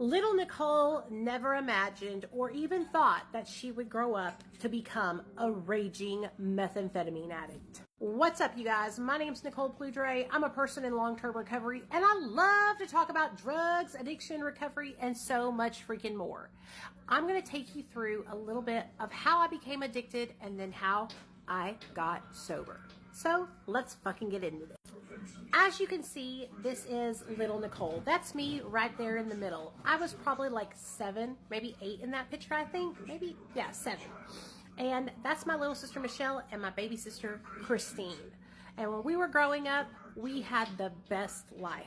Little Nicole never imagined or even thought that she would grow up to become a raging methamphetamine addict. What's up, you guys? My name's Nicole Pludre. I'm a person in long-term recovery, and I love to talk about drugs, addiction, recovery, and so much freaking more. I'm going to take you through a little bit of how I became addicted and then how I got sober. So let's fucking get into this. As you can see, this is little Nicole. That's me right there in the middle. I was probably like 7, maybe 8 in that picture, I think. Maybe, yeah, 7. And that's my little sister Michelle and my baby sister Christine. And when we were growing up, we had the best life.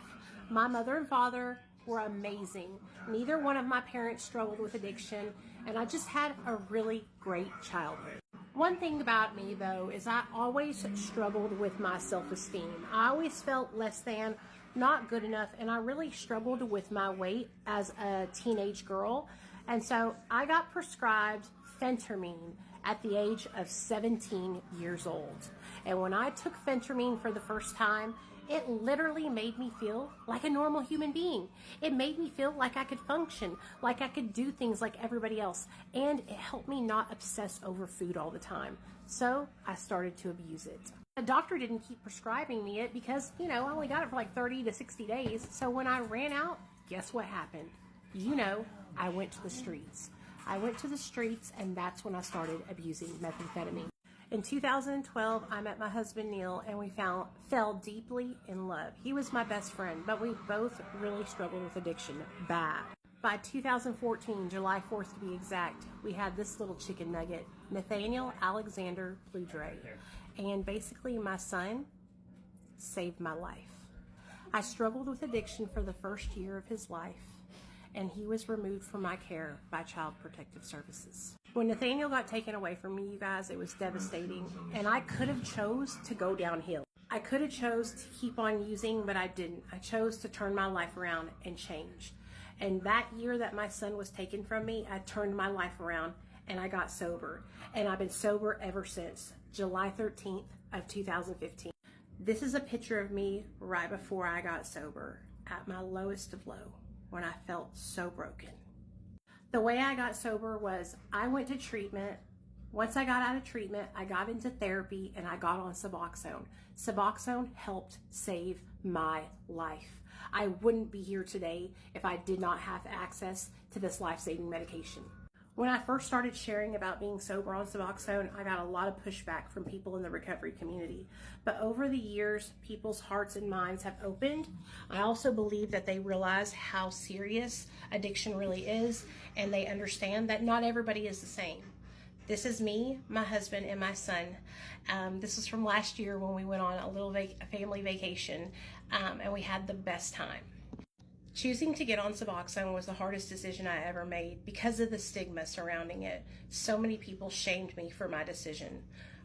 My mother and father were amazing. Neither one of my parents struggled with addiction, and I just had a really great childhood. One thing about me, though, is I always struggled with my self-esteem. I always felt less than, not good enough, and I really struggled with my weight as a teenage girl. And so I got prescribed phentermine at the age of 17 years old. And when I took phentermine for the first time, it literally made me feel like a normal human being. It made me feel like I could function, like I could do things like everybody else. And it helped me not obsess over food all the time. So I started to abuse it. The doctor didn't keep prescribing me it because, I only got it for like 30 to 60 days. So when I ran out, guess what happened? I went to the streets. I went to the streets, and that's when I started abusing methamphetamine. In 2012, I met my husband, Neil, and we fell deeply in love. He was my best friend, but we both really struggled with addiction bad. By 2014, July 4th to be exact, we had this little chicken nugget, Nathaniel Alexander Pludre. And basically, my son saved my life. I struggled with addiction for the first year of his life, and he was removed from my care by Child Protective Services. When Nathaniel got taken away from me, you guys, it was devastating, and I could have chose to go downhill. I could have chose to keep on using, but I didn't. I chose to turn my life around and change. And that year that my son was taken from me, I turned my life around and I got sober. And I've been sober ever since, July 13th of 2015. This is a picture of me right before I got sober, at my lowest of low, when I felt so broken. The way I got sober was I went to treatment. Once I got out of treatment, I got into therapy and I got on Suboxone. Suboxone helped save my life. I wouldn't be here today if I did not have access to this life-saving medication. When I first started sharing about being sober on Suboxone, I got a lot of pushback from people in the recovery community. But over the years, people's hearts and minds have opened. I also believe that they realize how serious addiction really is, and they understand that not everybody is the same. This is me, my husband, and my son. This is from last year when we went on a little family vacation, and we had the best time. Choosing to get on Suboxone was the hardest decision I ever made because of the stigma surrounding it. So many people shamed me for my decision.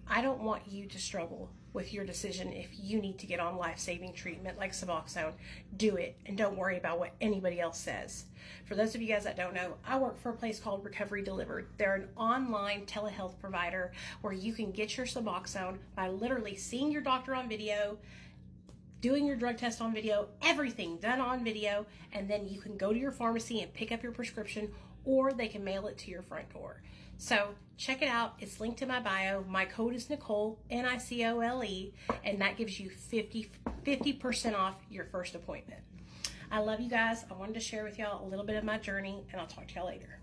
I don't want you to struggle with your decision. If you need to get on life-saving treatment like Suboxone, do it, and don't worry about what anybody else says. For those of you guys that don't know, I work for a place called Recovery Delivered. They're an online telehealth provider where you can get your Suboxone by literally seeing your doctor on video, doing your drug test on video, everything done on video, and then you can go to your pharmacy and pick up your prescription, or they can mail it to your front door. So check it out. It's linked in my bio. My code is Nicole, Nicole, and that gives you 50% off your first appointment. I love you guys. I wanted to share with y'all a little bit of my journey, and I'll talk to y'all later.